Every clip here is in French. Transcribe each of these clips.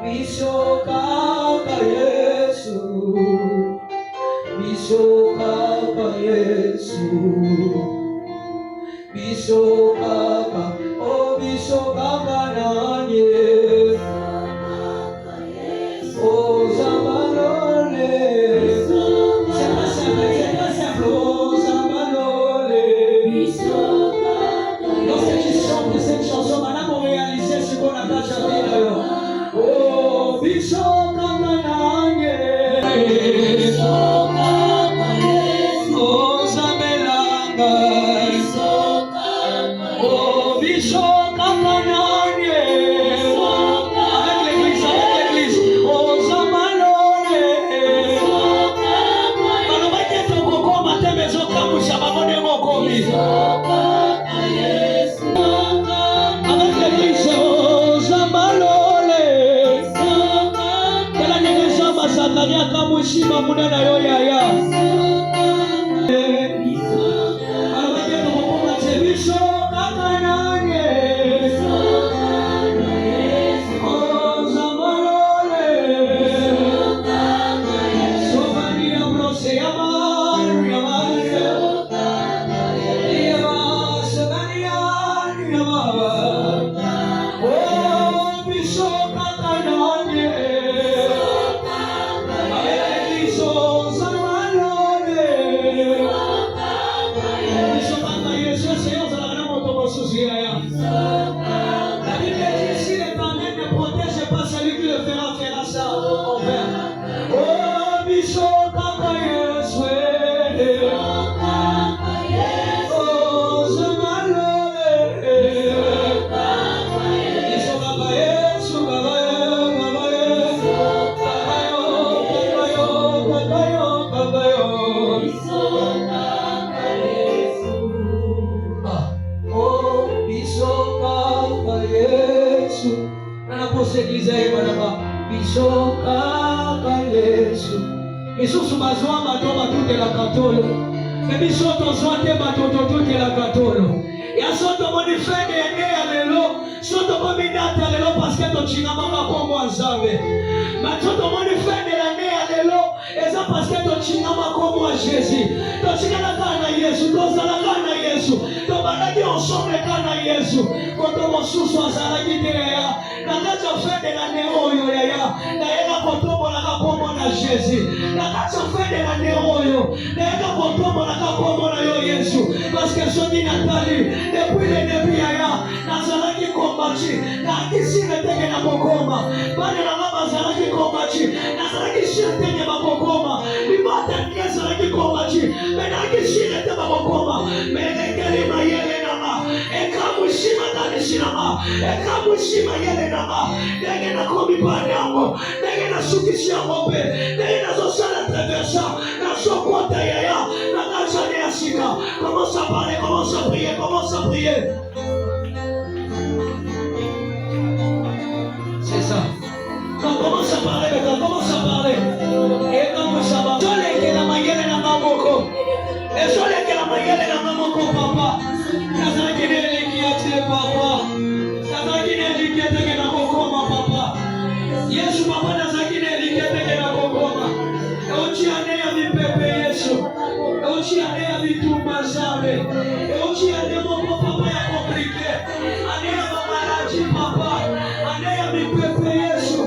biso kaka Yesu, biso kaka Yesu, biso kaka, oh biso kaka nanye, oh Zamalole, c'est simple, oh Zamalole. Lorsque tu chantes cette chanson, madame, on réalise ce qu'on a déjà fait d'ailleurs. Oh, biso kaka nanye, oh Zamelanga, oh biso kaka nanye, avec l'église, oh Zamalole, balobaki ete okokoma te mezo kamusha bamone mokomi, avec l'église, oh Zamalole, tela nyekeza masakani akamushi mamuna na yo yaya, balobaki ete okokoma te biso kaka nanye, oh Zamalole, Sovani ambrose yamar yamar yamar, Sovani yamar, oh biso kaka nanye, biso Zamalole, biso kaka Yesu, Seigneur zalaka moto mosusu yaya. La Bible dit si l'Éternel ne protège pas celui qui le fera ça envers. Oh biso kaka Yesu, oh Zamalole, biso kaka Yesu, kaka yo. Oh biso kaka Yesu, nanaposa eglize ye banaba biso kaka Yesu. Lisusu bazwa bato batutelaka tolo, me biso tozwa te bato totutelaka tolo. Ya so tomoni fede ene ya lelo, so tokomi date ya lelo paske tochingamaka kombo ya Nzambe. Bato tomoni fede ya ene ya lelo, eza paske tochingama kombo ya Jésus. Tochikalaka na Yesu, tozalaka na Yesu, tobandaki ensemble na Yesu. Koto mosusu azalaki te yaya, nakati ya fede na ne oyo yaya, nayeka kotombolaka kombo na Jésus. Nakati ya fede na ne oyo, nayeka kotombolaka kombo na yo Yesu. Paske soki natali, depuis le début yaya, nazalaki kombati, nakisi neteke na kokoma. Bana na mama bazalaki kombati, nazalaki shirteke bakokoma. Libata nazalaki kombati, menaki shirete bakokoma. Menekeli mayele nama, ekamushima tanishinama, ekamushima yele nama. Nege na komi panyango, nege na sukisi ya mope, nege na zosala traversa, na sokote yaya, na kachane ya shika. Commence à parler, commence à prier, commence à prier. C'est ça. Quand commence à parler, commence à parler. Et commence à parler. Soleke la mayele na mamoko. Et soleke la mayele na mamoko papa. Nazaki neli kiate papa. Nazaki neli kiate na kokoma papa. Yesu papa nazaki neli kiate na kokoma. Ochi ane ya mipepe Yesu. Ochi ane ya vitumba Nzambe. Ochi ane moko papa ya komplike. Ane ya mamalaji papa. Ane ya mipepe Yesu.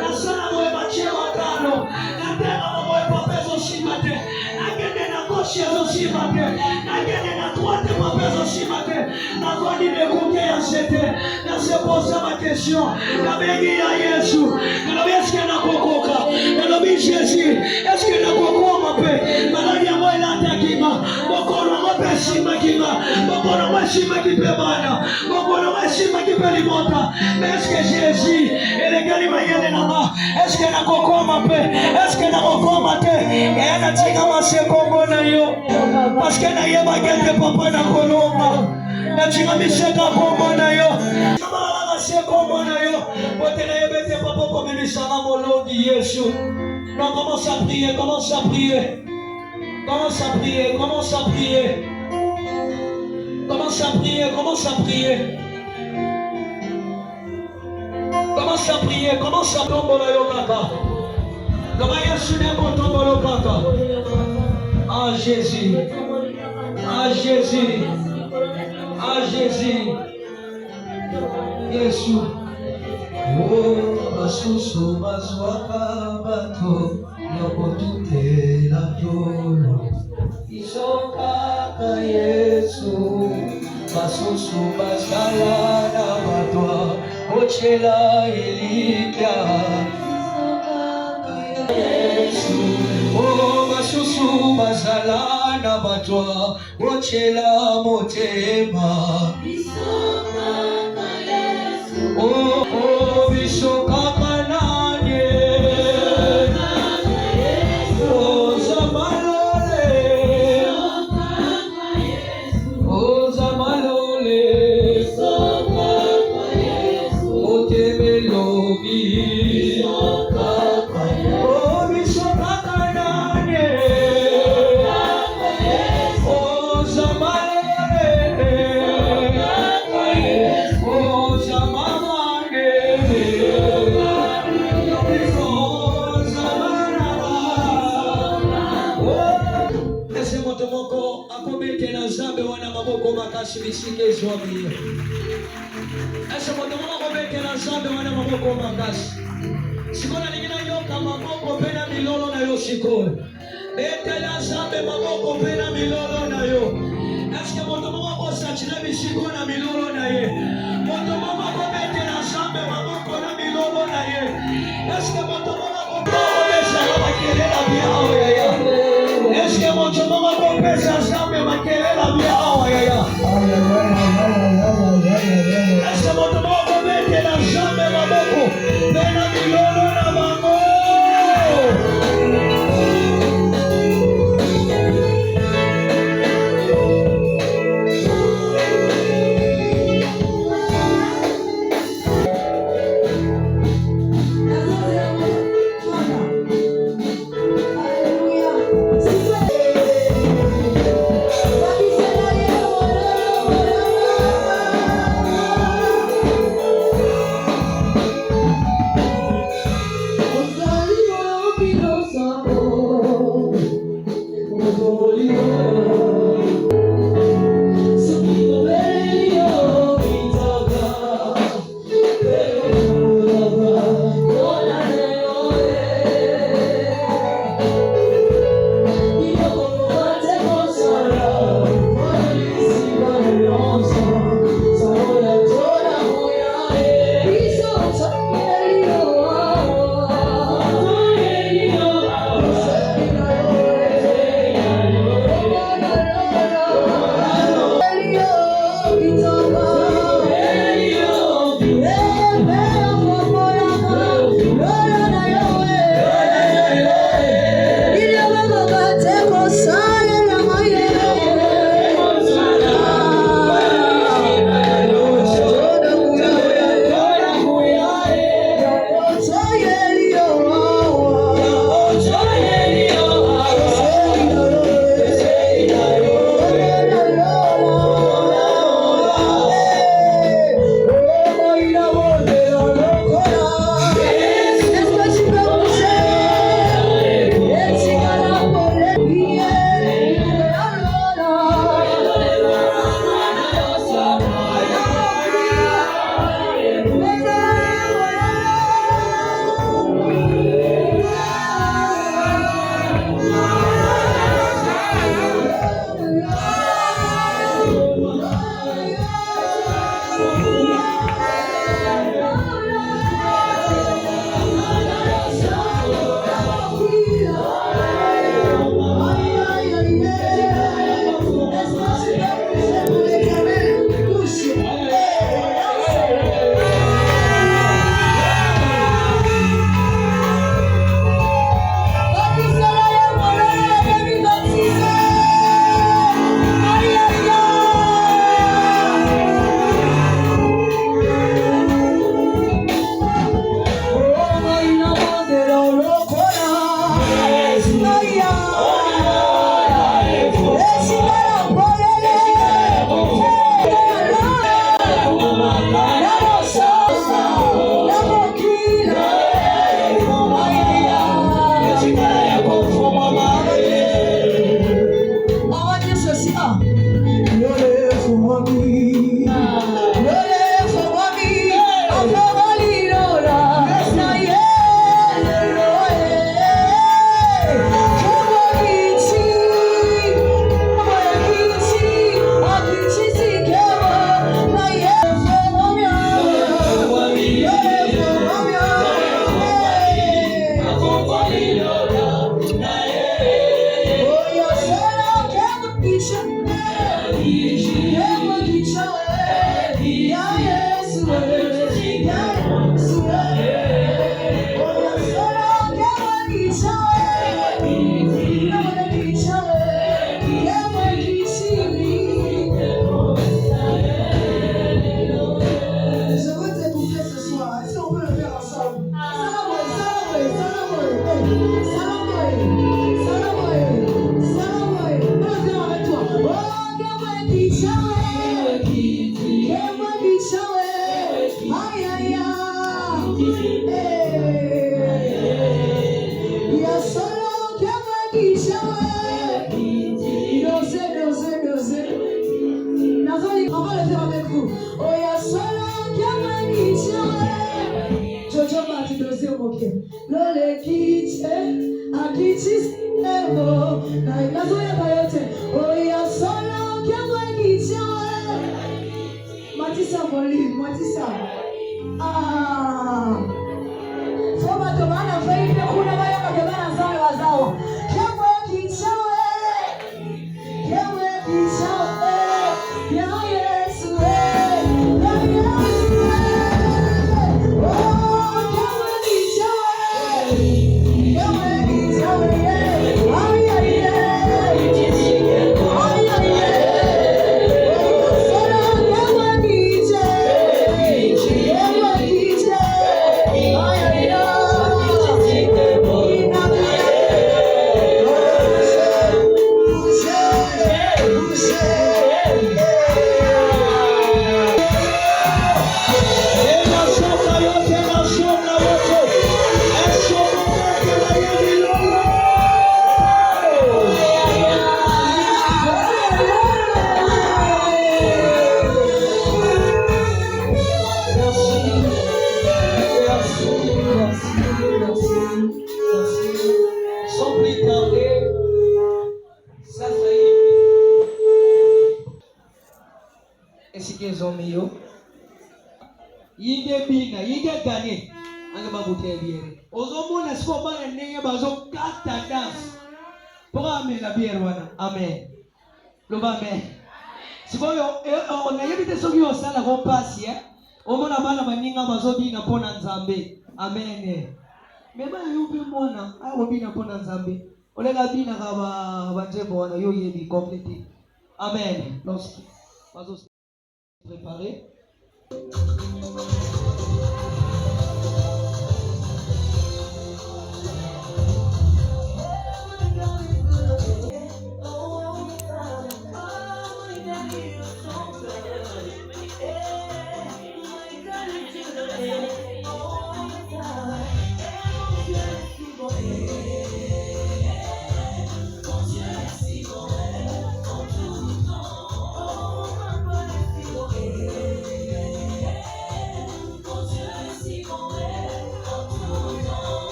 Nasana mwe machie watano. Natema mwe papezo shimate. Nagende na koshi ezo shimate. Nagende na tuate papezo shimate. Nakoni mekuke ya sete. Naseposa ma question. Nabegi ya Yesu. Nalobi eske na kokoka. Nalobi Jésus. Eske na kokoma pe. Maladi ya mwe latakima. Bokono mwe shima kima. Bokono mwe shima kipe bana. Bokono mwe shima kipe limota. Mais eske Jésus. Elegali mayele na ma. Eske na kokoma pe. Eske na kokoma te. Ena tinga masekombo na yo. Paske na yeba gete papa na koloma. Na tinga miseka kombo na yo. Kamala masekombo na yo. Bote na yebete papa komimisanga molongi Yesu. Non, commence à prier, commence à prier. Commence à prier, commence à prier. Commence à prier, commence à prier. Commence à prier, commence à tomber yo kaka. Comment Yesu n'est pas tombé le kaka. Ah Jésus. Ah Jésus. Ah Jésus. Yesu. Oh, basusu bazwaka bato yokotute la yolo. Isokaka Yesu. Basusu bazala na batwa ochela elikia. Yesu. Oh, basusu bazala na batwa ochela motema. Oh, oh, bisoka kananye. Oh, zamalole. Oh, zamalole. Oh, temelobi. Oh, bisoka kananye. Oh, zamalole. Oh, zamalole. Ese moto moko akobete na zambe wana maboko makasi bisike zwami. Ese moto moko akobete na zambe wana maboko makasi. Sikona ningina yoka maboko pena milolo na yo sikona. Bete na zambe maboko pena milolo na yo. Eske moto moko akosachina bisiko na milolo na ye. Moto moko akobete na zambe maboko na milolo na ye. Eske moto moko akobesa makelela biao ya ya. Eske moto moko akobesa zambe makelela biao ya ya. Eske moto moko akobete na zambe maboko pena milolo na bango. On va le faire avec vous. Oh, il y a solo qui m'a dit Jojo m'a dit de zéro moqué. Lole kite, a kitis evo. Na zoya bayote. Oh, il y a solo qui m'a dit Matissa Molly, Matissa. Ah. Faut ma demande à faire une kuna baya ma demande à zawa wazawa. Kemwe kichawe. Kemwe kichawe. Ya Yesu. Ya Yesu. Oh, kemwe kichawe. Kemwe kichawe. Ay ay ay. Ay ay ay. Solo kemwe kichawe. Kemwe kichawe. Ay ay ay. Sans plus tarder, ça y est. Est-ce qu'ils ont mis? Yige bina, yige gagné. Anga babuté bière. Ozomo na siko bana nenge bazo kata dance. Pour amener la bière wana. Amen. Loba amen. Sikoyo on a yebite soki osala ko passe hein. Omona bana baninga bazo bina pona nzambe. Amen. Meba yubi mwana ayo bina pona nzambe. Olega bina ka banjebo wana yo yebi complete. Amen. Lorsque bazo préparer.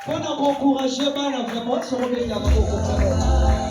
Vraiment, pour encourager, vraiment, se remettre à beaucoup.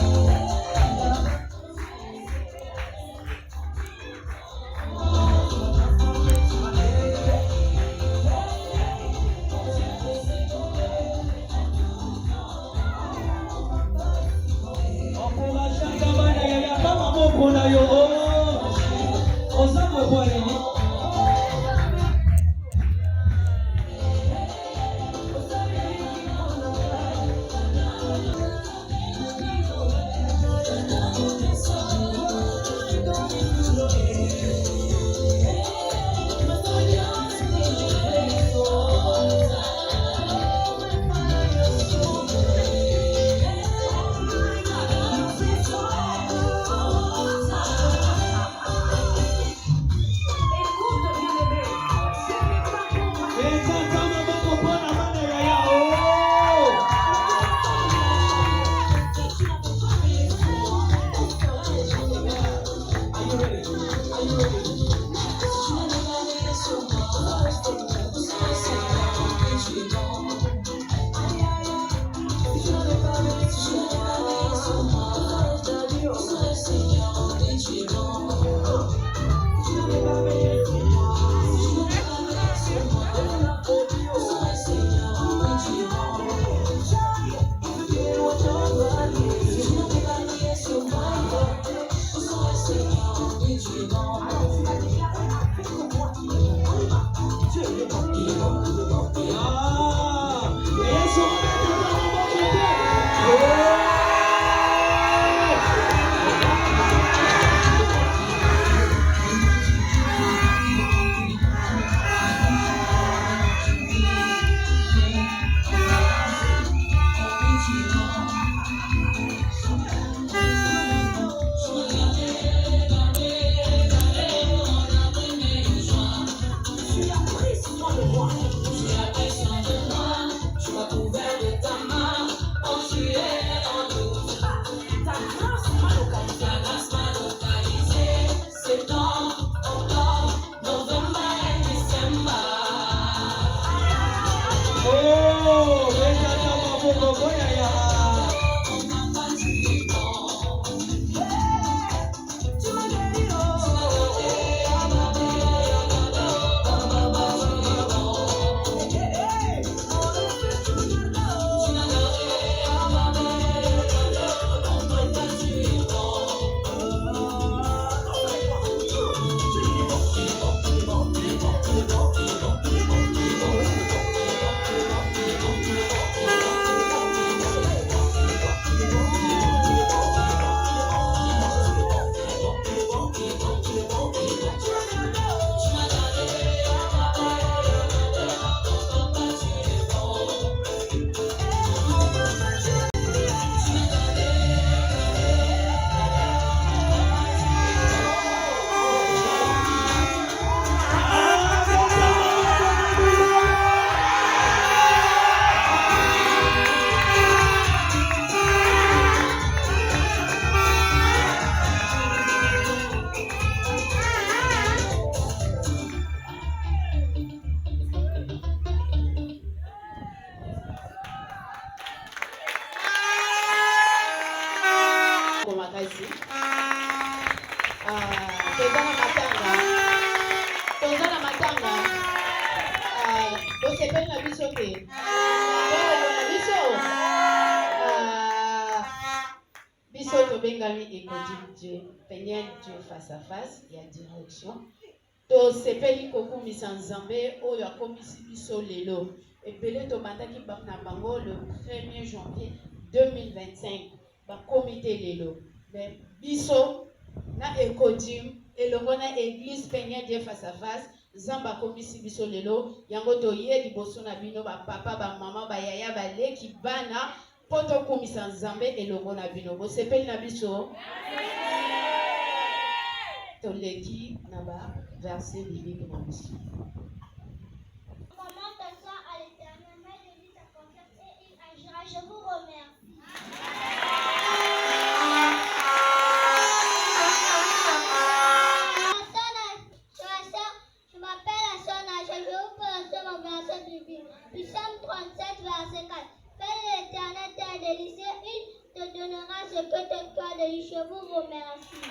Vas-y. Tozana matanga. Tozana matanga. Bosepeli na biso te. Na biso. Biso tobengami Écodime Dieu. Peignel Dieu face à face. Il y a direction. Tosepeli kokumisa Nzambe oyo akomisi biso lelo. Ebele tobandaki na bango le 1er janvier 2025. Comité lelo. Mais biso na Écodime elongo na église Peignel Dieu face à face. Zamba komisi biso lelo. Yango toye liboso na bino ba papa ba mama ba yaya ba leki bana poto komisa Nzambe elongo na bino. Bosepeli na biso. Toleki na ba verset biblique na biso. Comment ta foi à l'Éternel, mais de lui ta confiance et il agira. Je vous remercie. Je m'appelle Asona, je vais vous présenter mon verset biblique. Psaume 37, verset 4. Fais l'Éternel tes délices, il te donnera ce que ton cœur désire. Je vous remercie.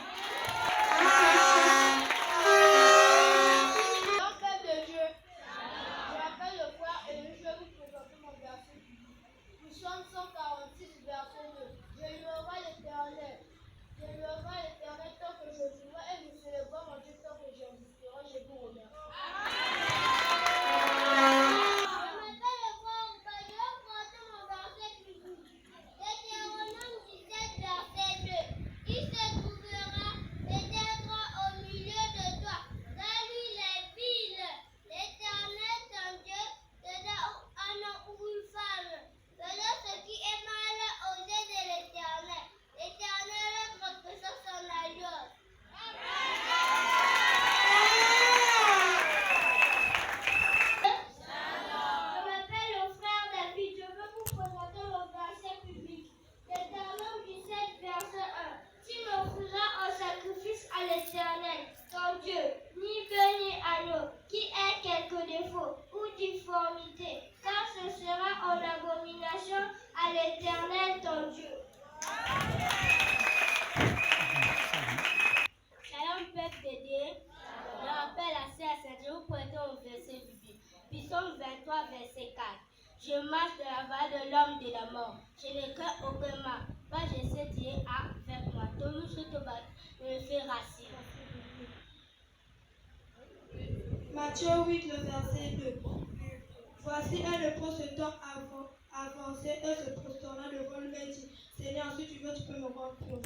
Psaume 146, verset 2. Je louerai l'Éternel. Je louerai l'Éternel tant que je vivrai et je célébrerai mon Dieu tant que j'existerai. Je vous remercie. Psaume 23, verset 4. Je marche dans la vallée de l'homme de la mort. Je ne crains aucun mal. Pas je sais Dieu avec moi. Ton nous sur ton bâton me fait racine. Matthieu 8, le verset 2. Voici un lépreux se tend avancé et se prosternant devant lui et dit, Seigneur, si tu veux, tu peux me rendre pur.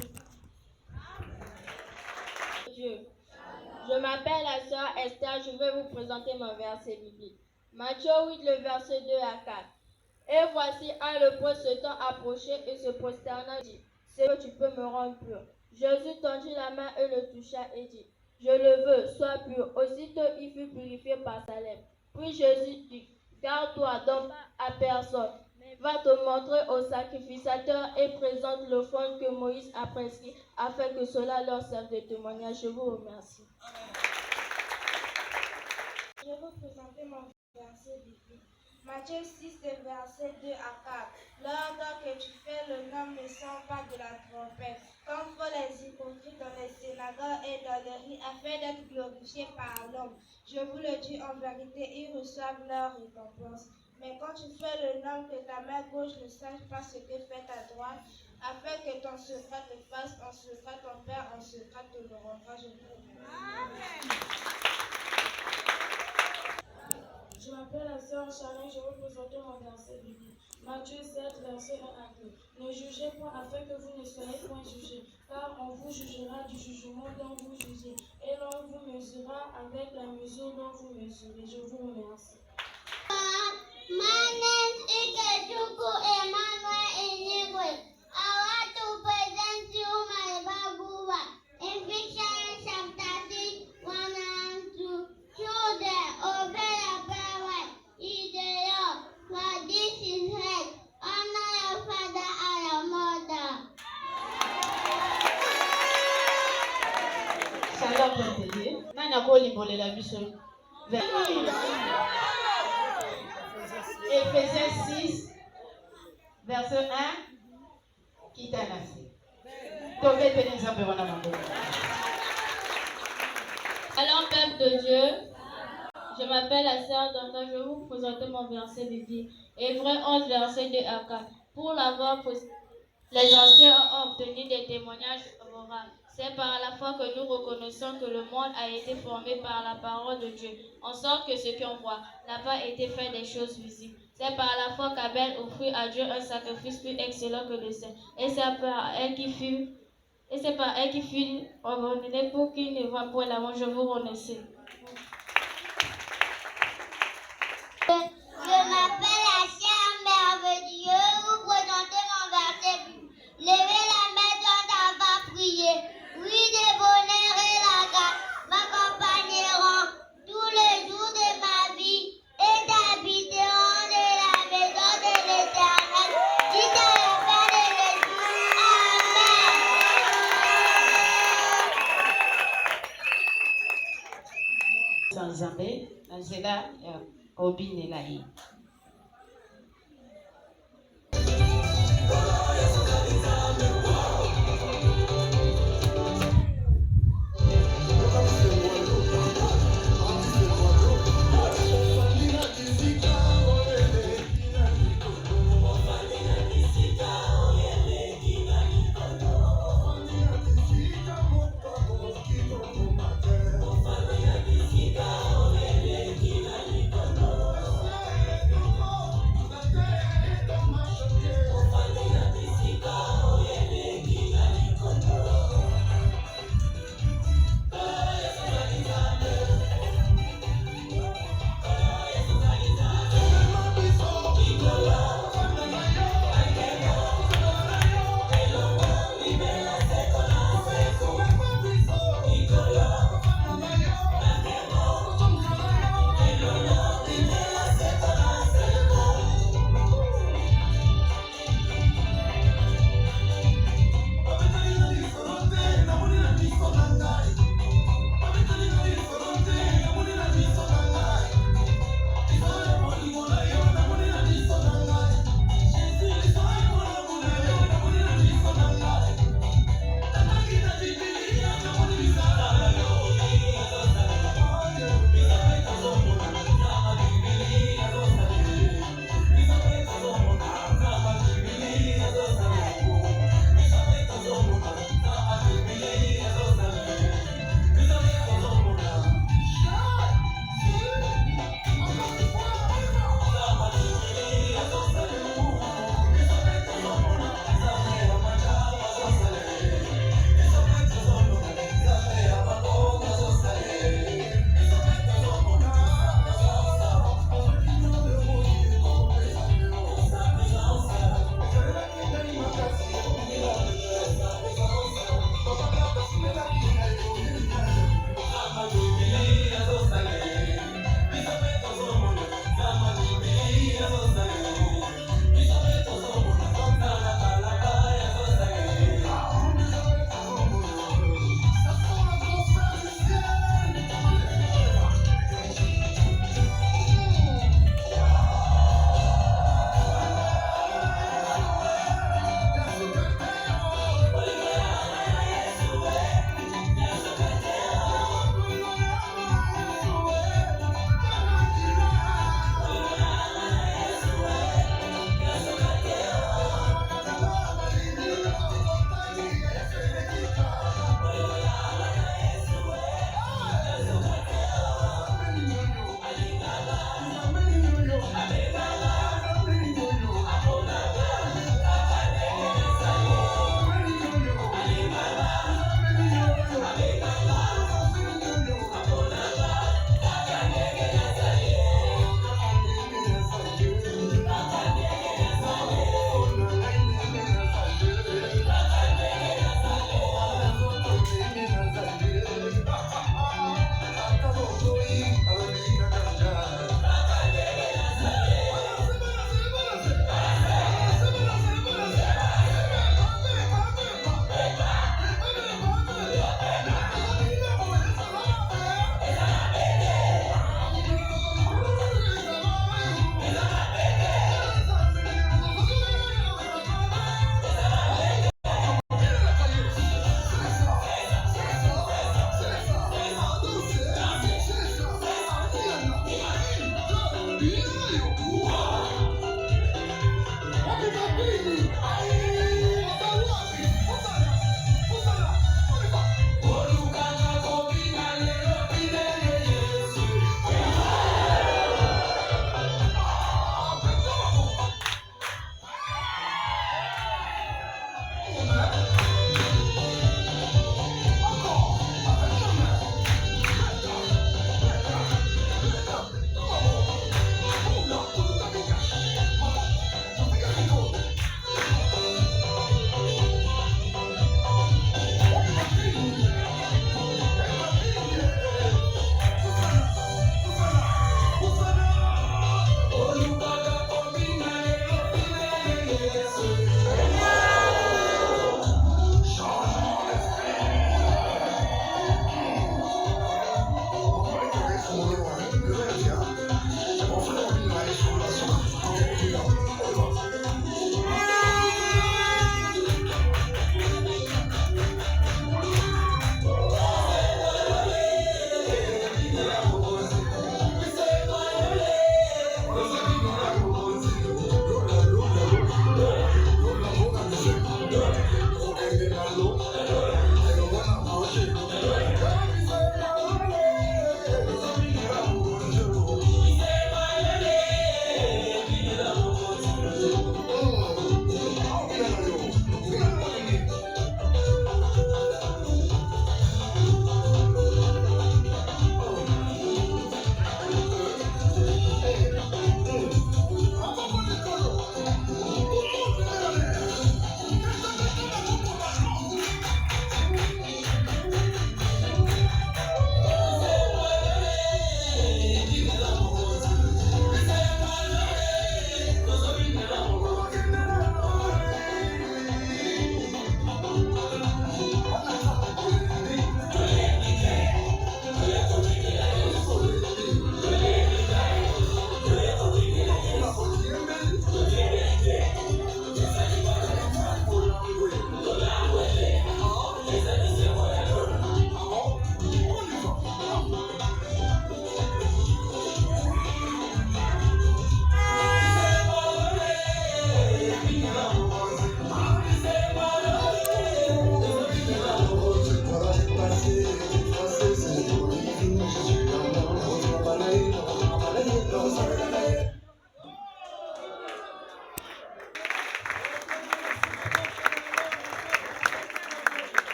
Dieu. Je m'appelle la sœur Esther, je vais vous présenter mon verset biblique. Matthieu 8, le verset 2 à 4. Et voici un lépreux se tend approché et se prosternant dit, Seigneur, tu peux me rendre pur. Jésus tendit la main et le toucha et dit, je le veux, sois pur. Aussitôt il fut purifié par sa lèvre. Puis Jésus dit, garde-toi donc à personne, mais va te montrer au sacrificateur et présente l'offrande que Moïse a prescrit afin que cela leur serve de témoignage. Je vous remercie. Je vais vous présenter mon verset biblique. Matthieu 6, verset 2 à 4. L'ordre que tu fais, le nom ne sent pas de la trompette, comme font les hypocrites dans les synagogues et dans les rues, afin d'être glorifiés par l'homme. Je vous le dis en vérité, ils reçoivent leur récompense. Mais quand tu fais le nom, que ta main gauche ne sache pas ce que fait ta droite, afin que ton secret te fasse en secret, ton Père en secret te le rendra. Je vous remercie. Je m'appelle la sœur Charlène, je vais vous présenter mon verset biblique. Matthieu 7, verset 1 à 2. Ne jugez point afin que vous ne soyez point jugés, car on vous jugera du jugement dont vous jugez, et l'on vous mesurera avec la mesure dont vous mesurez. Je vous remercie. My name is Ikechuku Emmanuel Enyigwe. I want to present you my Bible verse. Ephesians chapter 6, 1 and 2. Children, obey your parents in the Lord, for this is right. Honor your father and your mother. Shalom, Père. Nana Koli Bolela Biso. Éphésiens 6, verset 1, Kitanasi. Alors, peuple de Dieu, je m'appelle la sœur Danta, je vais vous présenter mon verset biblique. Hébreux 11, verset 2 à 4. Pour l'avoir posté, les anciens ont obtenu des témoignages favorables. C'est par la foi que nous reconnaissons que le monde a été formé par la parole de Dieu, en sorte que ce qu'on voit n'a pas été fait des choses visibles. C'est par la foi qu'Abel offrit à Dieu un sacrifice plus excellent que le sien. Et c'est par elle qui fut abandonnée pour qu'il ne voie point l'amour. Je vous remercie. Je m'appelle la sœur merveilleuse. Je vais vous présenter mon verset biblique. Levez la main quand on va prier. Oui, le bonheur et la grâce m'accompagneront tous les jours de ma vie et d'habiteront de la maison de l'Éternel. Dites à la fin de l'Église. Amen. Sanzambe, Nazela, Obin et Laï.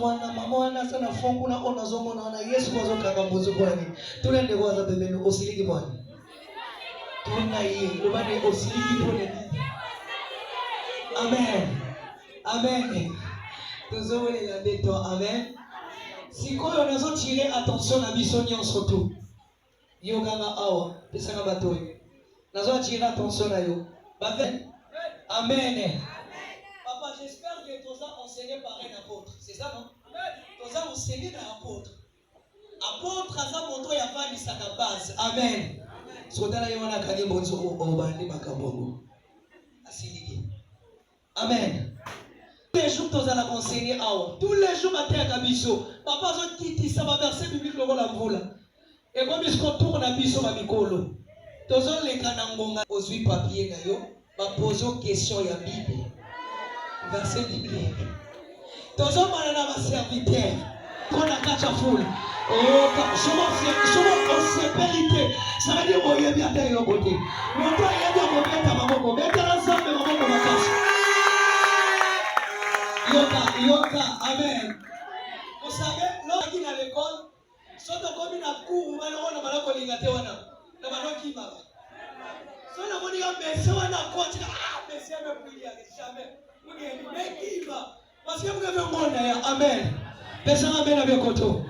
wana mama wana sana fongu na ona zongo na ona Yesu kwa zoka kambuzu kwani tulende kwa za bebeni osiliki bwana tuna hii lubani osiliki pole amen amen tuzowele la beto amen sikoyo nazo tirer attention na biso nyonso tu yo kanga awa pesa nga batoyi nazo tirer attention na yo amen. Papa, j'espère que tu as enseigné par un apôtre. C'est ça, non? Tu as enseigné d'un apôtre. Apôtre, à ça, mon toit, il y a pas de base. Amen. Amen. Tous les jours, tu as enseigné. Tous les jours, tu as enseigné. Papa, ça va verser biblique le la voula. Et comme il se retourne à biso, ma mikolo. Tu as les canangonga, aux huit papiers, va poser une question à la Bible. Verset biblique. Tous hommes à ma serviteur. Qu'on a catch a foule. Oh, je sécurité. Ça veut dire qu'il y a bien à l'autre côté. Mon père, il y a bien mon père, ma maman. Mais t'as l'ensemble de ma maman, ma casse. Yoka, amen. Vous savez, l'homme qui est à l'école, soit comme une cour, ou alors on a mal à colligater, on a mal à qui m'a. Soit on a dit, mais c'est on a quoi, mais c'est un peu plus jamais. Mais qui va? Parce que vous avez un monde d'ailleurs, amen. Personne amen avec Koto.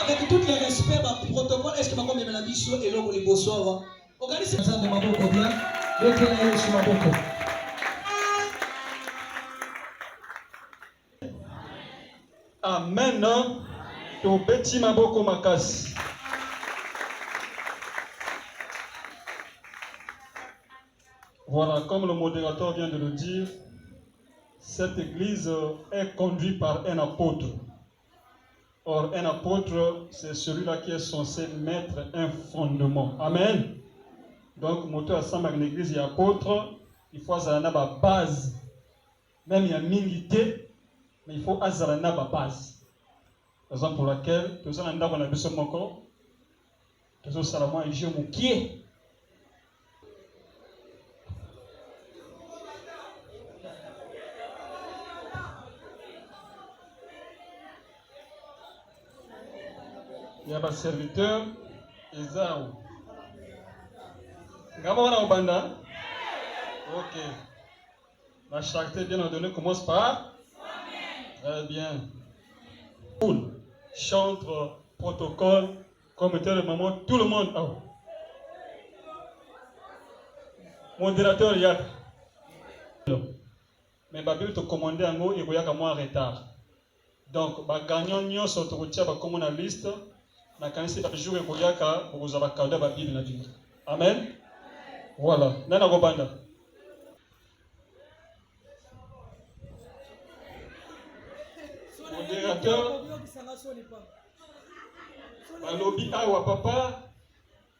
Avec tout le respect, le protocole, est-ce que ma femme est la mission et l'homme est beau soir? Organisez ça de ma boko bien. L'autre est sur ma boko. Amen. To beti maboko makasi. Voilà, comme le modérateur vient de le dire, cette église est conduite par un apôtre. Or, un apôtre, c'est celui-là qui est censé mettre un fondement. Amen. Donc, moto ensemble avec l'église et apôtre, il faut avoir une base. Même il y a milité, mais il faut avoir une base. Raison pour laquelle, tout ça, on a besoin de mon corps. Tout ça, c'est la moi et je m'ouquier. Il y a un serviteur, Esaou. Gabon au Banda. Ok. La charité bien ordonnée commence par. Très bien. Cool. Chantre, protocole, comité de maman, tout le monde. Oh. Modérateur, il y a. Mais la Bible te commande en haut, il y a moi en retard. Donc, les gagnants sont comme la liste. Na kanisa ya jour ekoyaka okozala cadeau ba Bible na Bible. Amen. Voilà. Nana Robanda. Modérateur. Balobi awa papa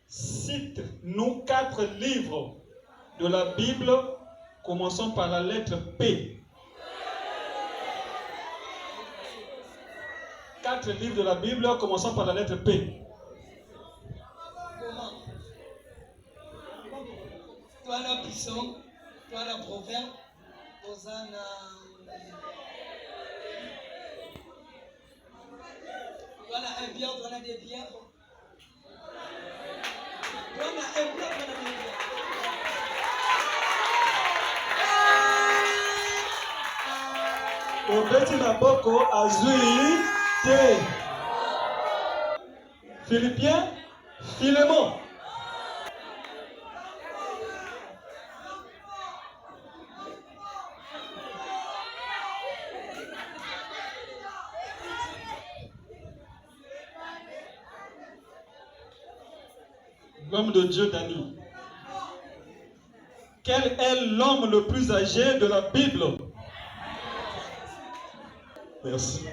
cite nous 4 livres de la Bible. Commençons par la lettre P. 4 livres de la Bible, commençons par la lettre P. Comment? Toi la puissance, toi la proverbe, Hosanna. Toi la un bien, toi la des biens. Toi la un bien, toi la des biens. Au petit Maboko, Azui. Philippiens, Philémon. L'homme de Dieu Dani. Quel est l'homme le plus âgé de la Bible? Merci.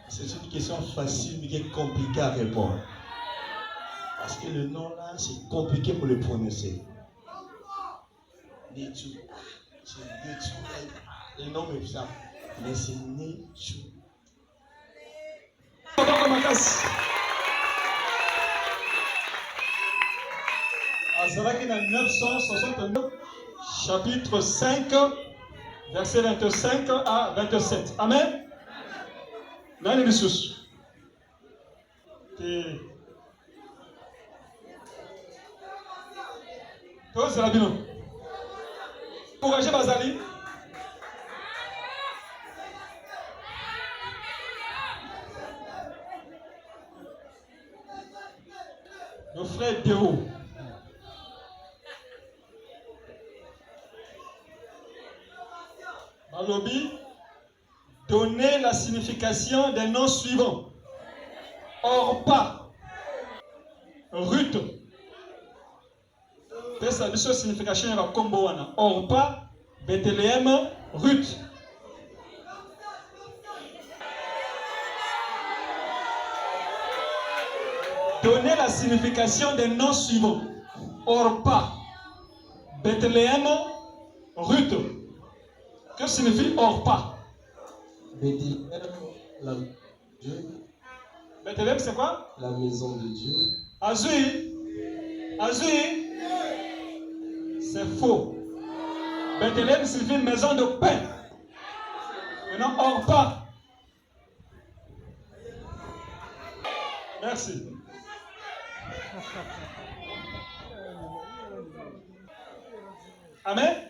C'est une question facile mais qui est compliquée à répondre. Parce que le nom là, c'est compliqué pour le prononcer. Netu. C'est Netu. Le nom est ça. Mais c'est Netu. Azaraki na 969, chapitre 5, verset 25 à 27. Amen. Nani lisusu? Te. Tous la bino. Encouragez Bazali. Nos frères Théo. Malobi, donnez la signification des noms suivants. Orpa, Ruth. C'est la signification de la combo. Orpa, Bethléem, Ruth. Donnez la signification des noms suivants. Orpa, Bethléem, Ruth. Que signifie Orpa? Bethléem, la Dieu. Bethléem, c'est quoi? La maison de Dieu. Azui. Azui. C'est faux. Bethléem signifie maison de paix. Maintenant, Orpa. Merci. Amen.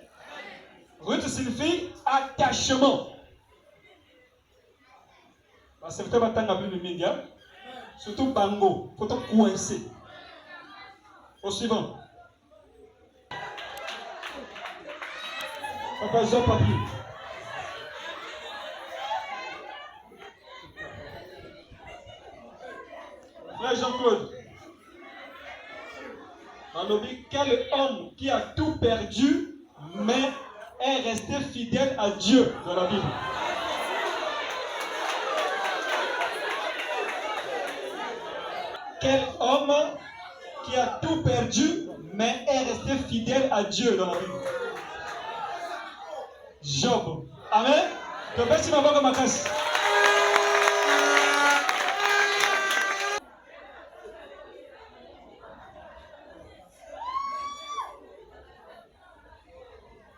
Ruth signifie attachement. Parce que vous avez plus de médias, surtout Bango, il faut coincer. Au suivant. Papa Jean Papier. Frère Jean-Claude. Malobi, quel homme qui a tout perdu, mais est resté fidèle à Dieu dans la Bible? Quel homme qui a tout perdu, mais est resté fidèle à Dieu dans la Bible? Job. Amen.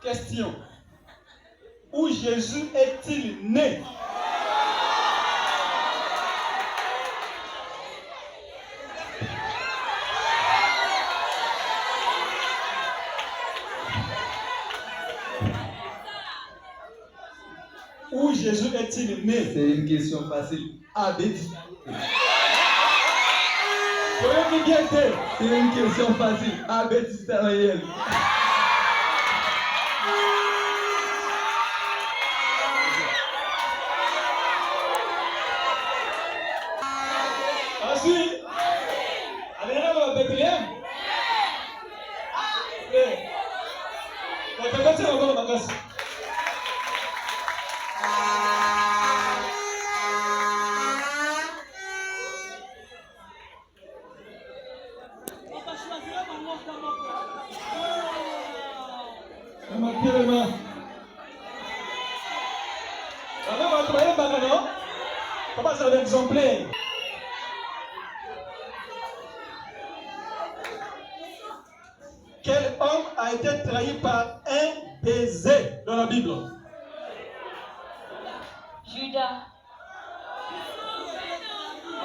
Question. Où Jésus est-il né? Où Jésus est-il né? C'est une question facile. Abéti. C'est une question facile. Abéti Samuel. Ensuite, allez là au Bethléem. On peut pas dire encore ma classe. Comment ça va exemplaire? Quel homme a été trahi par un baiser dans la Bible? Judas.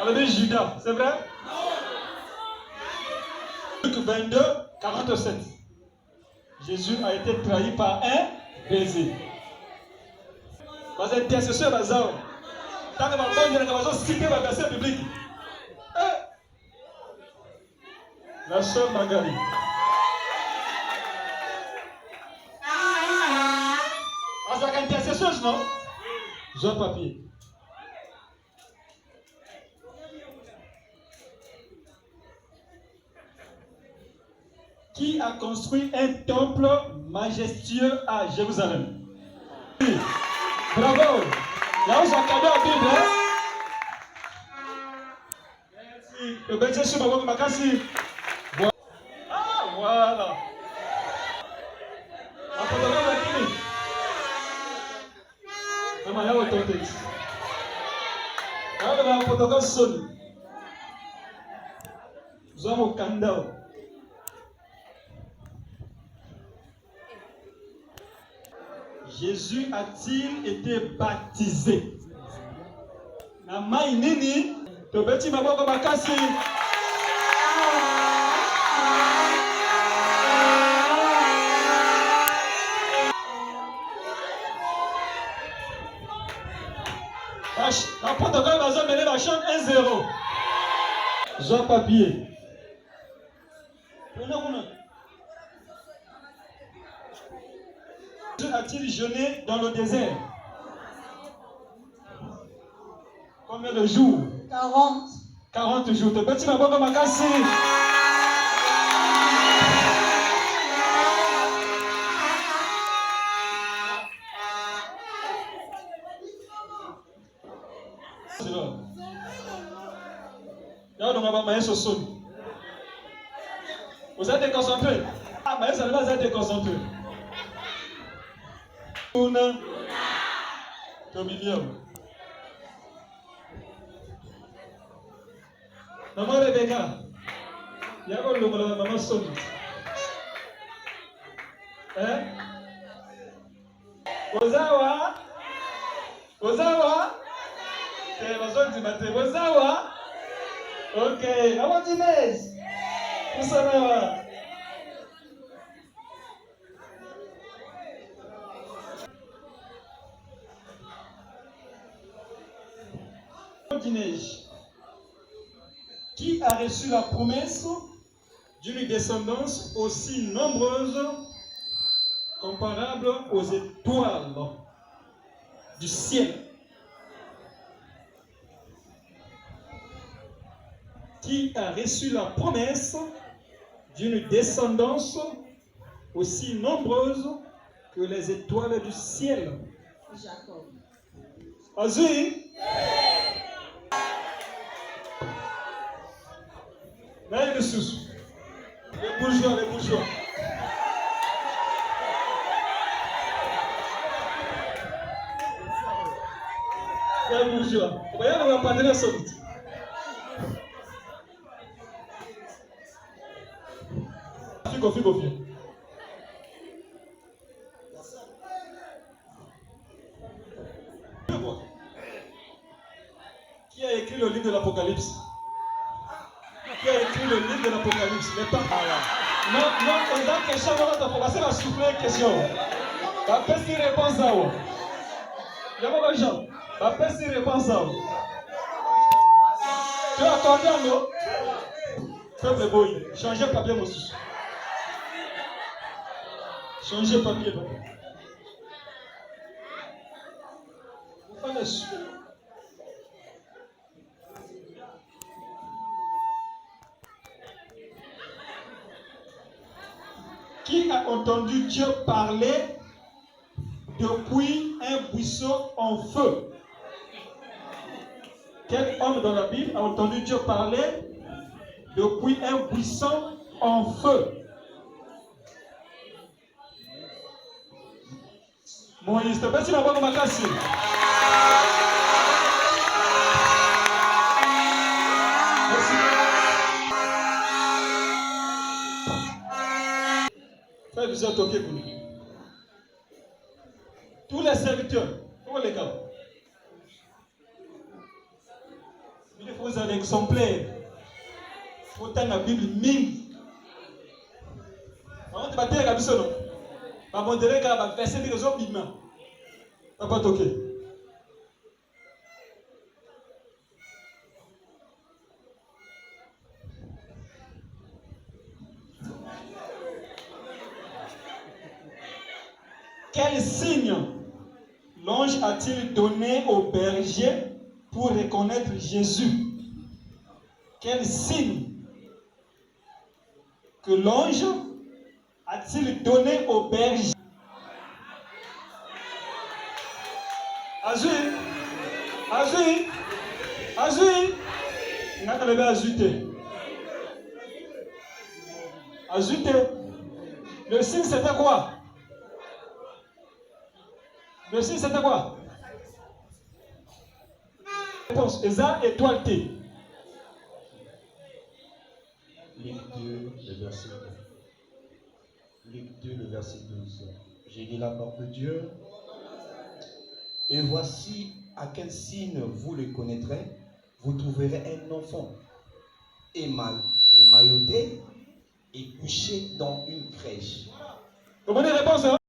On a dit Judas, c'est vrai? Luc 22, 47. Jésus a été trahi par un baiser. Parce que intercesseur bazar. Tant que ma bonne génération cité le verset biblique. La sœur Magali. Parce qu'intercesseur, non? Jean Papier. Qui a construit un temple majestueux à Jérusalem? Bravo! Là où j'ai cadeau à Bible, hein? Merci. Le bêtise sur ma boîte, merci. Ah, voilà. Après, on va finir. Maman, là, on va tenter. Là, on va protocole sonne. Nous avons au Kandao. Jésus a-t-il été baptisé? Na mai nini? Tobeti maboko makasi. La protocole va se mener la chambre 1-0. Jean papier. Dieu a-t-il jeûné dans le désert? Combien de jours? 40. 40 jours. Te petit maboko makasi. Vous êtes déconcentré? Ah, mais ça va être déconcentré. Una. Tomilium. Maman Rebecca. Il y a le maman Sony. Hein? Ozawa? Ozawa? C'est la zone du matin. Ozawa? Ok. Maman Dinez. Où ça va? Qui a reçu la promesse d'une descendance aussi nombreuse, comparable aux étoiles du ciel? Qui a reçu la promesse d'une descendance aussi nombreuse que les étoiles du ciel? Jacob. Azui? Là, il sous. Les bourgeois, les bourgeois. Les bourgeois. Voyez, on va parler de ça. Figo. Qui a écrit le livre de l'Apocalypse? Qui a écrit le livre de l'Apocalypse? Mais pas. Non, on a question, on va passer à souffler une question. La personne répond ça. Il y a pas de gens. La personne répond ça. Tu as accordé un mot? Peuple boy, changez le papier, monsieur. Changez le papier. Vous faites le souffle. Qui a entendu Dieu parler depuis un buisson en feu? Quel homme dans la Bible a entendu Dieu parler depuis un buisson en feu? Moïse, te petit ma bonne makasi. Vous êtes OK pour nous. Tous les serviteurs, comment les gars? Il faut vous un exemplaire. Il faut la Bible mine. On va dire la Bible non. On va dire que verset des autres Bible. Ça va pas toquer. Quel signe l'ange a-t-il donné au berger pour reconnaître Jésus? Quel signe que l'ange a-t-il donné au berger? Azui, il n'a qu'à lever azuté. Le signe c'était quoi? Le signe c'était quoi? Réponse. Eza étoile T. Luc 2, le verset 2. Luc 2, le verset 12. J'ai dit la parole de Dieu. Et voici à quel signe vous le connaîtrez? Vous trouverez un enfant émailloté et couché dans une crèche. Vous avez des réponses, hein?